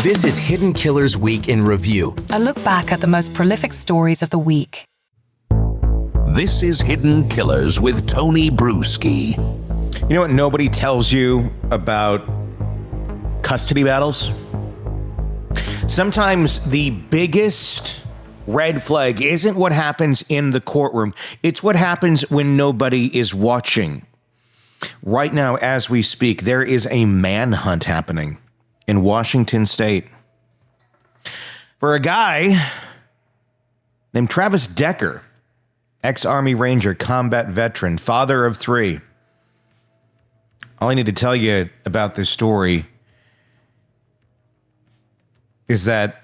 This is Hidden Killers Week in Review. A look back at the most prolific stories of the week. This is Hidden Killers with Tony Brueski. You know what nobody tells you about custody battles? Sometimes the biggest red flag isn't what happens in the courtroom. It's what happens when nobody is watching. Right now, as we speak, there is a manhunt happening in Washington State for a guy named Travis Decker, ex-Army Ranger, combat veteran, father of 3. All I need to tell you about this story is that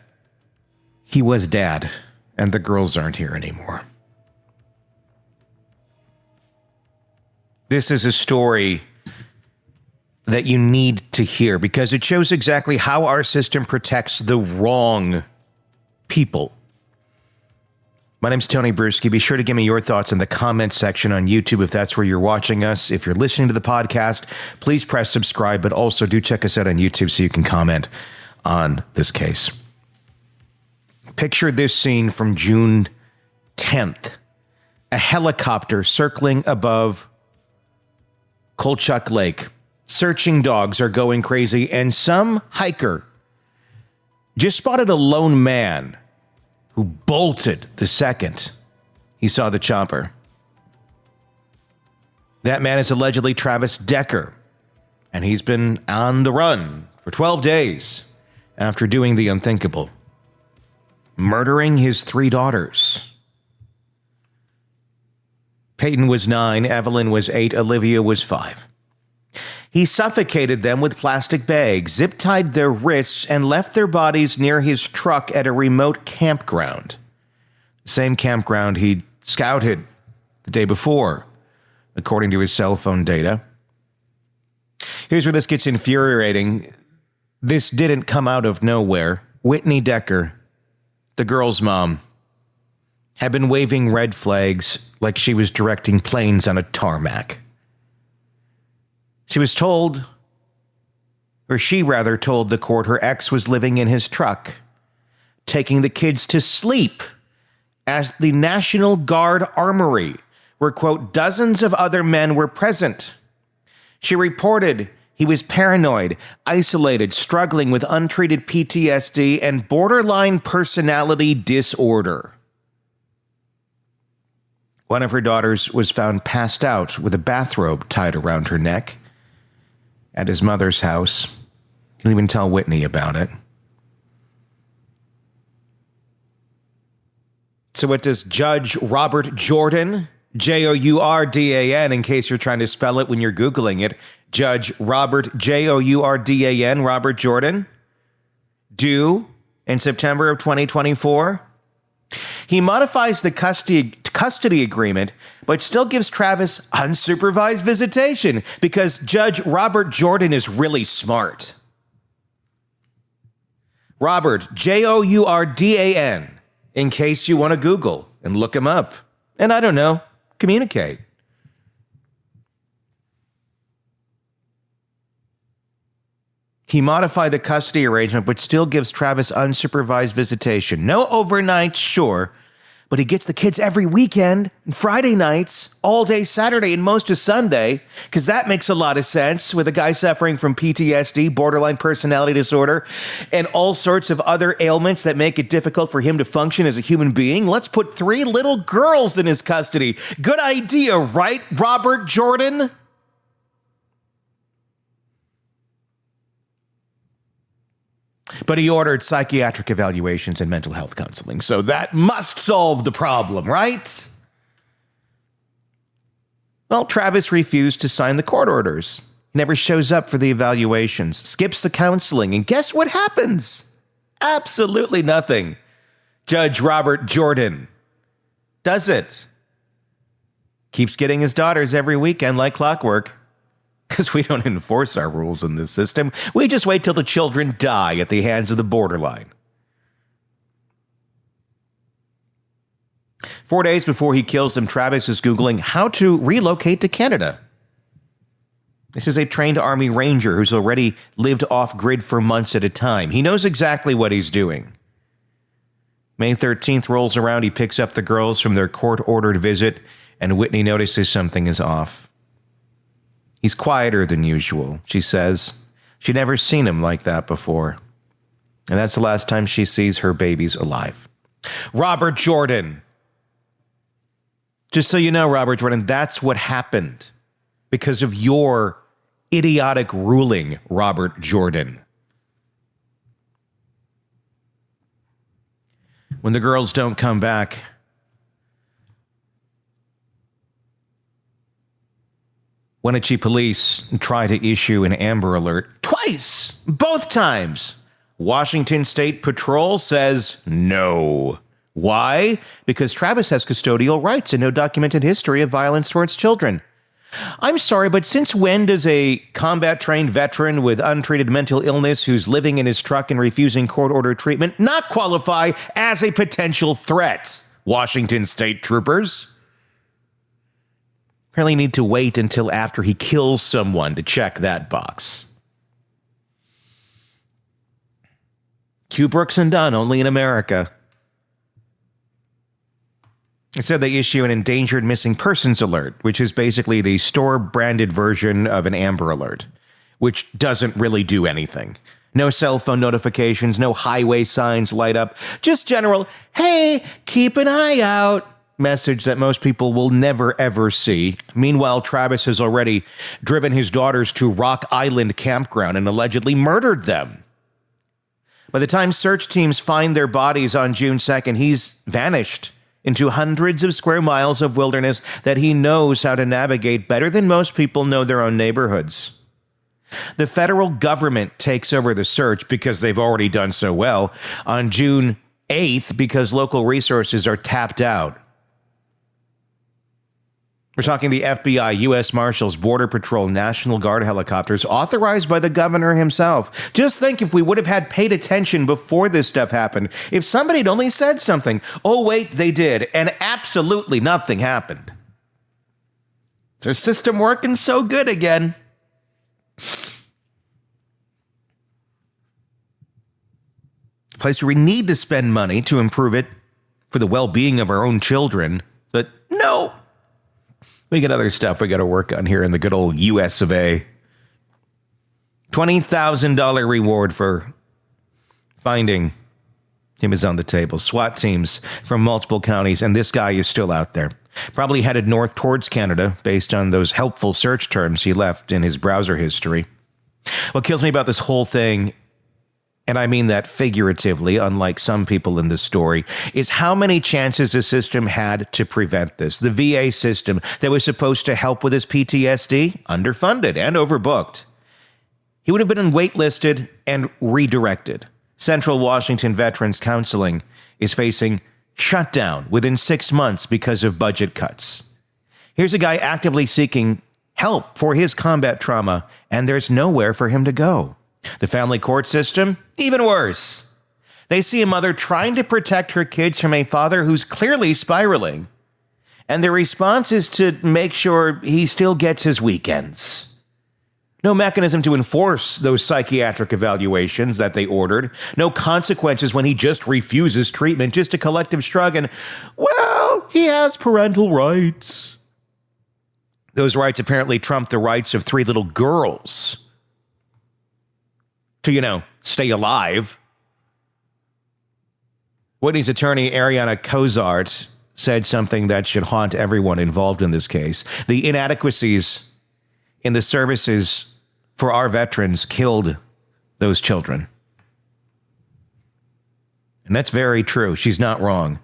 he was dad, and the girls aren't here anymore. This is a story that you need to hear because it shows exactly how our system protects the wrong people. My name's Tony Brueski. Be sure to give me your thoughts in the comments section on YouTube if that's where you're watching us. If you're listening to the podcast, please press subscribe, but also do check us out on YouTube so you can comment on this case. Picture this scene from June 10th. A helicopter circling above Kolchak Lake. Searching dogs are going crazy, and some hiker just spotted a lone man who bolted the second he saw the chopper. That man is allegedly Travis Decker, and he's been on the run for 12 days after doing the unthinkable, murdering his 3 daughters. Peyton was 9, Evelyn was 8, Olivia was 5. He suffocated them with plastic bags, zip-tied their wrists, and left their bodies near his truck at a remote campground. The same campground he'd scouted the day before, according to his cell phone data. Here's where this gets infuriating. This didn't come out of nowhere. Whitney Decker, the girl's mom, had been waving red flags like she was directing planes on a tarmac. She told the court her ex was living in his truck, taking the kids to sleep at the National Guard Armory, where, quote, dozens of other men were present. She reported he was paranoid, isolated, struggling with untreated PTSD and borderline personality disorder. One of her daughters was found passed out with a bathrobe tied around her neck at his mother's house. Didn't even tell Whitney about it. So what does Judge Robert Jordan, Jourdan, in case you're trying to spell it when you're Googling it, Judge Robert, Jourdan, Robert Jordan, do in September of 2024? He modifies the custody agreement, but still gives Travis unsupervised visitation because Judge Robert Jordan is really smart. Robert, Jourdan, in case you want to Google and look him up. And I don't know, communicate. He modified the custody arrangement, but still gives Travis unsupervised visitation. No overnight, sure, but he gets the kids every weekend, and Friday nights, all day Saturday, and most of Sunday, because that makes a lot of sense with a guy suffering from PTSD, borderline personality disorder, and all sorts of other ailments that make it difficult for him to function as a human being. Let's put 3 little girls in his custody. Good idea, right, Robert Jordan? But he ordered psychiatric evaluations and mental health counseling, so that must solve the problem, right? Well, Travis refused to sign the court orders, never shows up for the evaluations, skips the counseling, and guess what happens? Absolutely nothing. Judge Robert Jordan does it. Keeps getting his daughters every weekend like clockwork. Because we don't enforce our rules in this system. We just wait till the children die at the hands of the borderline. 4 days before he kills them, Travis is Googling how to relocate to Canada. This is a trained Army Ranger who's already lived off-grid for months at a time. He knows exactly what he's doing. May 13th rolls around, he picks up the girls from their court-ordered visit, and Whitney notices something is off. He's quieter than usual, she says. She'd never seen him like that before. And that's the last time she sees her babies alive. Robert Jordan. Just so you know, Robert Jordan, that's what happened because of your idiotic ruling, Robert Jordan. When the girls don't come back, Wenatchee police try to issue an Amber Alert twice, both times. Washington State Patrol says no. Why? Because Travis has custodial rights and no documented history of violence towards children. I'm sorry, but since when does a combat-trained veteran with untreated mental illness who's living in his truck and refusing court-ordered treatment not qualify as a potential threat? Washington State troopers apparently need to wait until after he kills someone to check that box. Q. Brooks and Dunn, only in America. It said they issue an endangered missing persons alert, which is basically the store-branded version of an Amber Alert, which doesn't really do anything. No cell phone notifications, no highway signs light up, just general, hey, keep an eye out message that most people will never, ever see. Meanwhile, Travis has already driven his daughters to Rock Island Campground and allegedly murdered them. By the time search teams find their bodies on June 2nd, he's vanished into hundreds of square miles of wilderness that he knows how to navigate better than most people know their own neighborhoods. The federal government takes over the search because they've already done so well on June 8th because local resources are tapped out. We're talking the FBI, U.S. Marshals, Border Patrol, National Guard helicopters authorized by the governor himself. Just think if we would have had paid attention before this stuff happened. If somebody had only said something, oh, wait, they did, and absolutely nothing happened. Is our system working so good again? A place where we need to spend money to improve it for the well-being of our own children, but no. We got other stuff we got to work on here in the good old U.S. of A. $20,000 reward for finding him is on the table. SWAT teams from multiple counties, and this guy is still out there. Probably headed north towards Canada based on those helpful search terms he left in his browser history. What kills me about this whole thing, and I mean that figuratively, unlike some people in this story, is how many chances the system had to prevent this. The VA system that was supposed to help with his PTSD, underfunded and overbooked. He would have been waitlisted and redirected. Central Washington Veterans Counseling is facing shutdown within 6 months because of budget cuts. Here's a guy actively seeking help for his combat trauma, and there's nowhere for him to go. The family court system, even worse. They see a mother trying to protect her kids from a father who's clearly spiraling, and their response is to make sure he still gets his weekends. No mechanism to enforce those psychiatric evaluations that they ordered. No consequences when he just refuses treatment, just a collective shrug and, well, he has parental rights. Those rights apparently trump the rights of 3 little girls to, stay alive. Whitney's attorney, Ariana Cozart, said something that should haunt everyone involved in this case. The inadequacies in the services for our veterans killed those children. And that's very true. She's not wrong.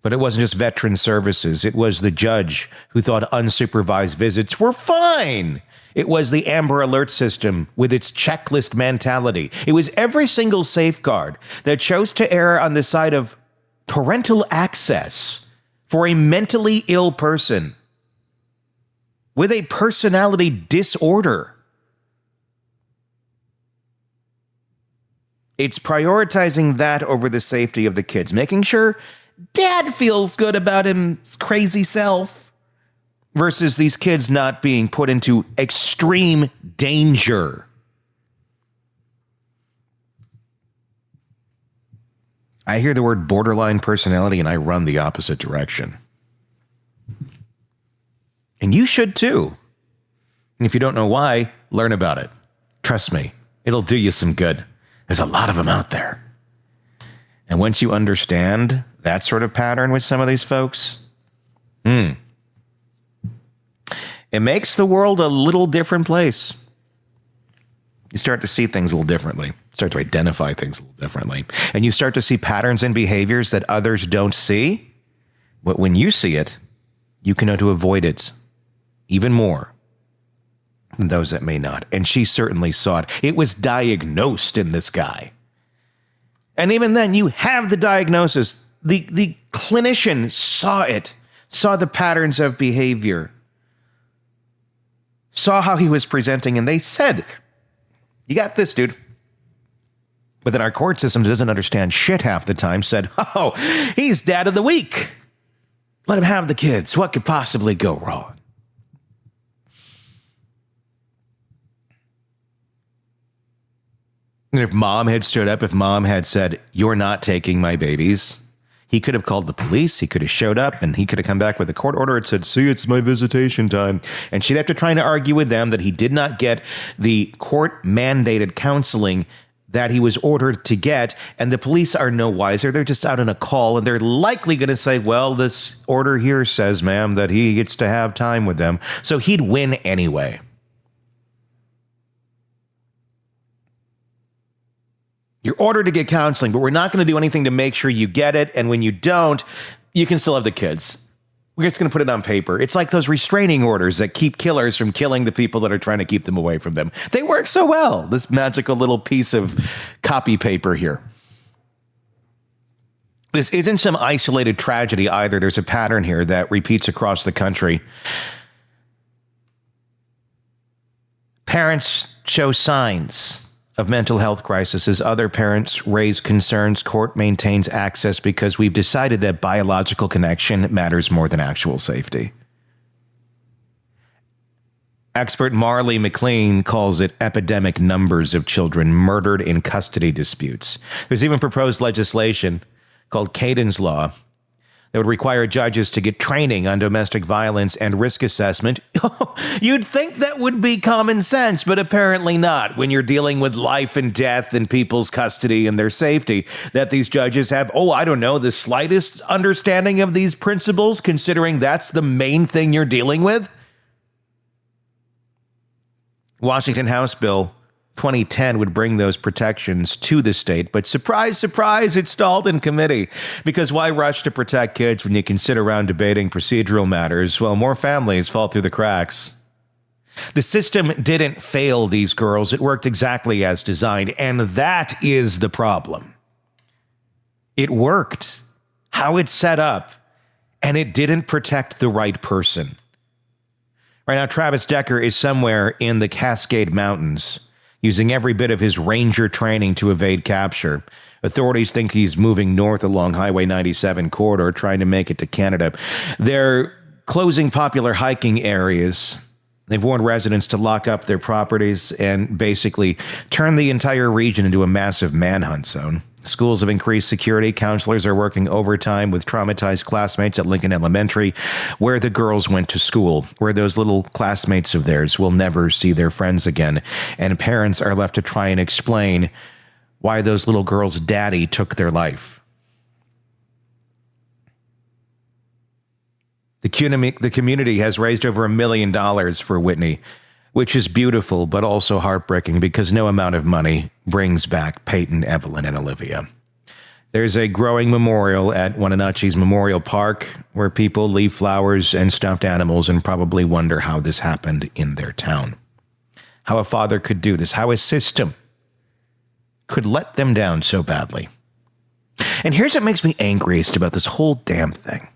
But it wasn't just veteran services. It was the judge who thought unsupervised visits were fine. It was the Amber Alert system with its checklist mentality. It was every single safeguard that chose to err on the side of parental access for a mentally ill person with a personality disorder. It's prioritizing that over the safety of the kids, making sure Dad feels good about his crazy self. versus these kids not being put into extreme danger. I hear the word borderline personality and I run the opposite direction. And you should too. And if you don't know why, learn about it. Trust me, it'll do you some good. There's a lot of them out there. And once you understand that sort of pattern with some of these folks, it makes the world a little different place. You start to see things a little differently, start to identify things a little differently, and you start to see patterns and behaviors that others don't see. But when you see it, you can know to avoid it even more than those that may not. And she certainly saw it. It was diagnosed in this guy. And even then, you have the diagnosis. The clinician saw it, saw the patterns of behavior, saw how he was presenting, and they said, you got this, dude. But then our court system doesn't understand shit half the time, said, oh, he's dad of the week. Let him have the kids. What could possibly go wrong? And if mom had stood up, if mom had said, you're not taking my babies, he could have called the police, he could have showed up, and he could have come back with a court order and said, see, it's my visitation time. And she'd have to try to argue with them that he did not get the court-mandated counseling that he was ordered to get, and the police are no wiser. They're just out on a call, and they're likely going to say, well, this order here says, ma'am, that he gets to have time with them. So he'd win anyway. You're ordered to get counseling, but we're not going to do anything to make sure you get it. And when you don't, you can still have the kids. We're just going to put it on paper. It's like those restraining orders that keep killers from killing the people that are trying to keep them away from them. They work so well, this magical little piece of copy paper here. This isn't some isolated tragedy either. There's a pattern here that repeats across the country. Parents show signs of mental health crisis as other parents raise concerns. Court maintains access because we've decided that biological connection matters more than actual safety. Expert Marley McLean calls it epidemic numbers of children murdered in custody disputes. There's even proposed legislation called Caden's Law that would require judges to get training on domestic violence and risk assessment. You'd think that would be common sense, but apparently not when you're dealing with life and death and people's custody and their safety, that these judges have, the slightest understanding of these principles, considering that's the main thing you're dealing with. Washington House Bill 2010 would bring those protections to the state, but surprise, surprise, it stalled in committee. Because why rush to protect kids when you can sit around debating procedural matters while more families fall through the cracks? The system didn't fail these girls. It worked exactly as designed, and that is the problem. It worked, how it's set up, and it didn't protect the right person. Right now, Travis Decker is somewhere in the Cascade Mountains, using every bit of his ranger training to evade capture. Authorities think he's moving north along Highway 97 corridor, trying to make it to Canada. They're closing popular hiking areas. They've warned residents to lock up their properties and basically turn the entire region into a massive manhunt zone. Schools have increased security. Counselors are working overtime with traumatized classmates at Lincoln Elementary, where the girls went to school, where those little classmates of theirs will never see their friends again. And parents are left to try and explain why those little girls' daddy took their life. The community has raised over $1 million for Whitney, which is beautiful, but also heartbreaking because no amount of money brings back Peyton, Evelyn, and Olivia. There's a growing memorial at Wenatchee's Memorial Park where people leave flowers and stuffed animals and probably wonder how this happened in their town. How a father could do this, how a system could let them down so badly. And here's what makes me angriest about this whole damn thing.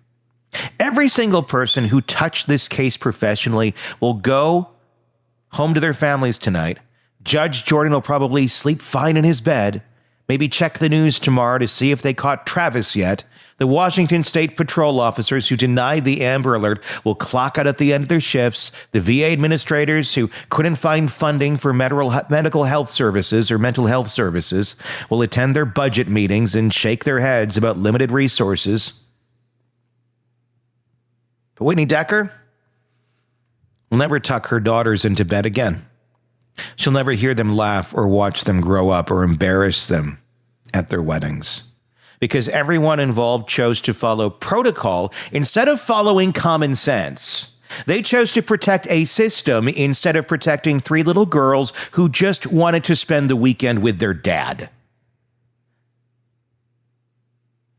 Every single person who touched this case professionally will go home to their families tonight. Judge Jordan will probably sleep fine in his bed, Maybe check the news tomorrow to see if they caught Travis yet. The Washington State Patrol officers who denied the Amber Alert will clock out at the end of their shifts. The VA administrators who couldn't find funding for medical health services or mental health services will attend their budget meetings and shake their heads about limited resources. But Whitney Decker will never tuck her daughters into bed again. She'll never hear them laugh or watch them grow up or embarrass them at their weddings. Because everyone involved chose to follow protocol instead of following common sense. They chose to protect a system instead of protecting 3 little girls who just wanted to spend the weekend with their dad.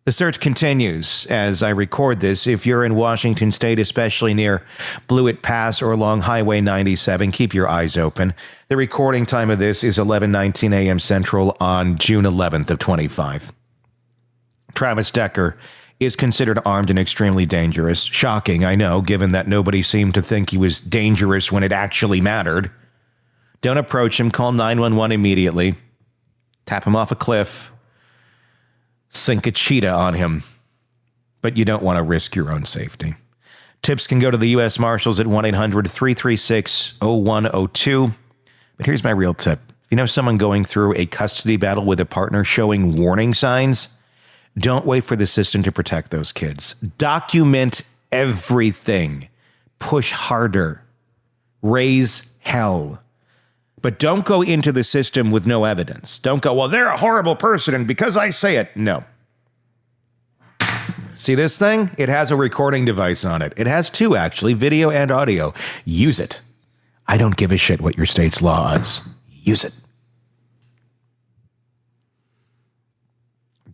The search continues as I record this. If you're in Washington State, especially near Blewett Pass or along Highway 97, keep your eyes open. The recording time of this is 11:19 a.m. Central on June 11th of 25. Travis Decker is considered armed and extremely dangerous. Shocking, I know, given that nobody seemed to think he was dangerous when it actually mattered. Don't approach him. Call 911 immediately. Tap him off a cliff. Sink a cheetah on him. But you don't want to risk your own safety. Tips can go to the U.S. Marshals at 1-800-336-0102. But here's my real tip. If you know someone going through a custody battle with a partner showing warning signs, don't wait for the system to protect those kids. Document everything. Push harder. Raise hell. But don't go into the system with no evidence. Don't go, well, they're a horrible person, and because I say it. No. See this thing? It has a recording device on it. It has 2, actually, video and audio. Use it. I don't give a shit what your state's law is. Use it.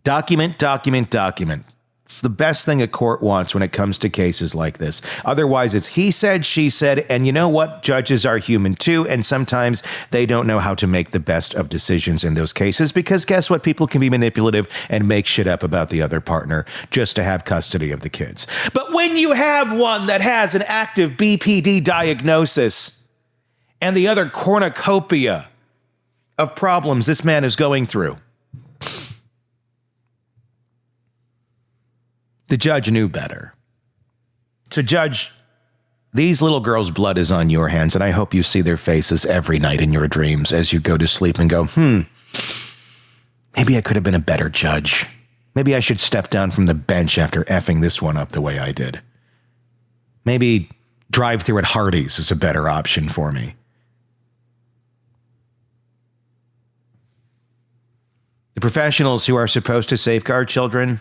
Document, document, document. It's the best thing a court wants when it comes to cases like this. Otherwise, it's he said, she said, and you know what? Judges are human too, and sometimes they don't know how to make the best of decisions in those cases because guess what? People can be manipulative and make shit up about the other partner just to have custody of the kids. But when you have one that has an active BPD diagnosis and the other cornucopia of problems this man is going through, the judge knew better. So, Judge, these little girls' blood is on your hands, and I hope you see their faces every night in your dreams as you go to sleep and go, maybe I could have been a better judge. Maybe I should step down from the bench after effing this one up the way I did. Maybe drive-through at Hardee's is a better option for me. The professionals who are supposed to safeguard children,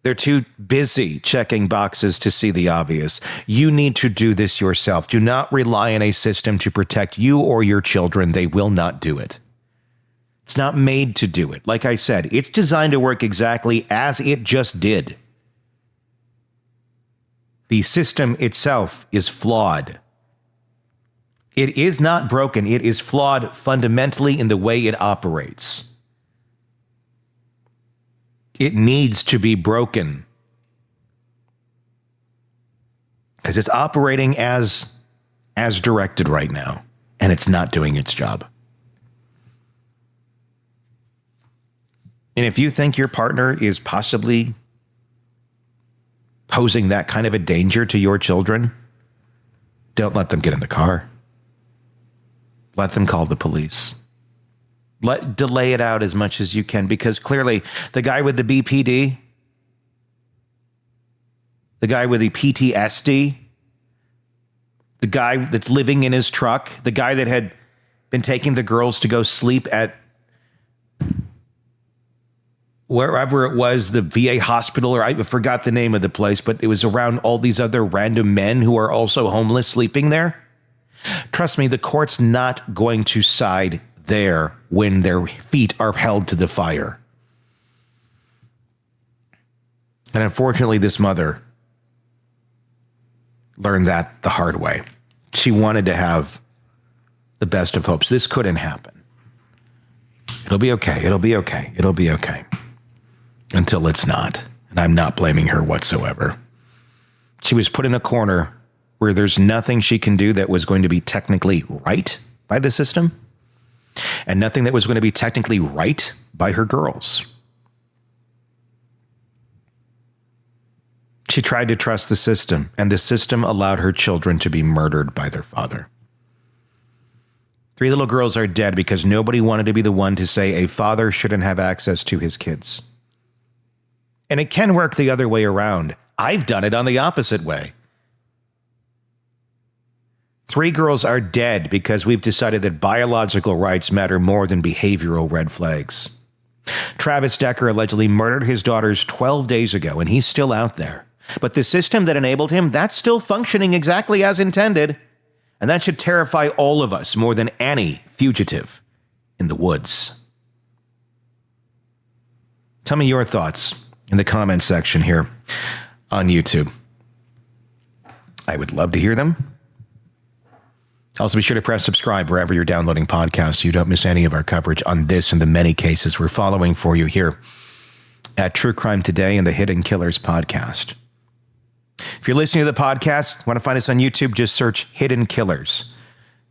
they're too busy checking boxes to see the obvious. You need to do this yourself. Do not rely on a system to protect you or your children. They will not do it. It's not made to do it. Like I said, it's designed to work exactly as it just did. The system itself is flawed. It is not broken. It is flawed fundamentally in the way it operates. It needs to be broken because it's operating as directed right now, and it's not doing its job. And if you think your partner is possibly posing that kind of a danger to your children, don't let them get in the car. Let them call the police. Delay it out as much as you can, because clearly the guy with the BPD, the guy with the PTSD, the guy that's living in his truck, the guy that had been taking the girls to go sleep at wherever it was, the VA hospital, or I forgot the name of the place, but it was around all these other random men who are also homeless sleeping there. Trust me, the court's not going to side there when their feet are held to the fire. And unfortunately, this mother learned that the hard way. She wanted to have the best of hopes. This couldn't happen. It'll be okay. It'll be okay. It'll be okay. Until it's not. And I'm not blaming her whatsoever. She was put in a corner where there's nothing she can do that was going to be technically right by the system. and nothing that was going to be technically right by her girls. She tried to trust the system, and the system allowed her children to be murdered by their father. 3 little girls are dead because nobody wanted to be the one to say a father shouldn't have access to his kids. And it can work the other way around. I've done it on the opposite way. 3 girls are dead because we've decided that biological rights matter more than behavioral red flags. Travis Decker allegedly murdered his daughters 12 days ago, and he's still out there. But the system that enabled him, that's still functioning exactly as intended. And that should terrify all of us more than any fugitive in the woods. Tell me your thoughts in the comments section here on YouTube. I would love to hear them. Also, be sure to press subscribe wherever you're downloading podcasts so you don't miss any of our coverage on this and the many cases we're following for you here at True Crime Today and the Hidden Killers podcast. If you're listening to the podcast, want to find us on YouTube, just search Hidden Killers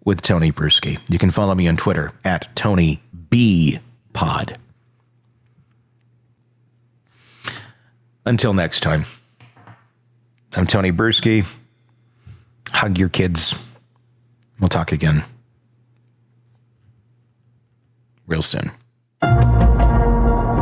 with Tony Brueski. You can follow me on Twitter at TonyBPod. Until next time, I'm Tony Brueski. Hug your kids. We'll talk again real soon.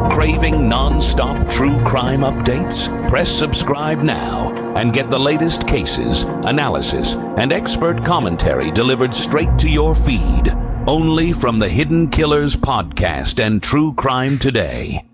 Craving non-stop true crime updates? Press subscribe now and get the latest cases, analysis, and expert commentary delivered straight to your feed. Only from the Hidden Killers podcast and True Crime Today.